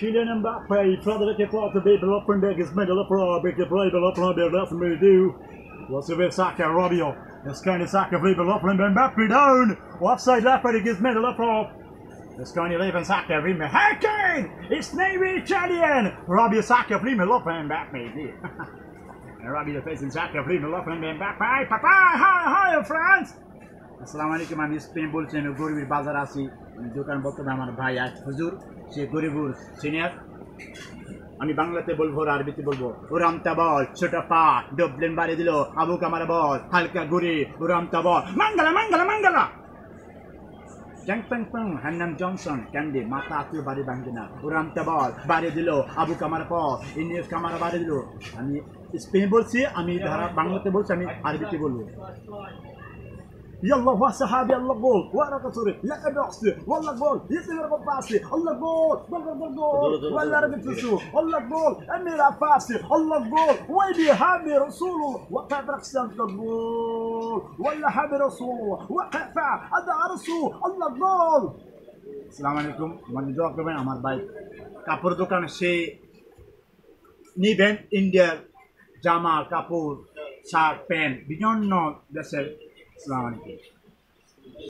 Kylian Mbappe, Frederik Portugal, Loppenberg is middle of Robbie, the play, Loppenberg, that's me do. What's the bit Saka, Robbio? It's kind of Saka, Loppenberg, Mbappe down. Offside left, but it gives middle of Rob. It's going to leave and Saka, Rima. Hey, Kane! It's Navy Italian! Robbie Saka, Rima, Loppenberg, Mbappe. Robbie the face in Saka, Rima, Loppenberg, Mbappe. Hi, friends! আসসালামু আলাইকুম আমি Spain বলছেন গরিবের বাজার আছি দোকান বলতে আমার ভাই আজ হুজুর সে গরিবুর সিনিয়র আমি বাংলাতে বলবো আর আরবিতে বলবো উরামতা বল ছোট পা ডবলেন বাড়ি দিল আবু কামার বল হালকা গুরি উরামতা বল মাঙ্গালা জং পং পং হান্নাম জনসন ক্যান্ডি মাথা আত্মীয় বাড়ি ভাঙবে না উরামতা বল বাড়ি দিল আবু কামার বল ইনিয়াস কামার বাড়ি দিল আমি স্পেন বলছি আমি বাংলাতে বলছি আমি আরবিতে বলবো يلا هو صحابي الله جول وانا كسوري لا ابعصي والله جول يسمر بباسي الله جول جول ولا رجل تسو الله جول امير عفاسي الله جول ويلي حامي رسوله وقف رقصان الجول ولا حامي رسوله وقف هذا عرسه الله جول السلام عليكم من جوك من আমার ভাই কাপড় দোকান সে নিবেন ইন্ডিয়ার জামা কাপড় শার্ট প্যান্ট বিভিন্ন দেশের Assalamu alaikum.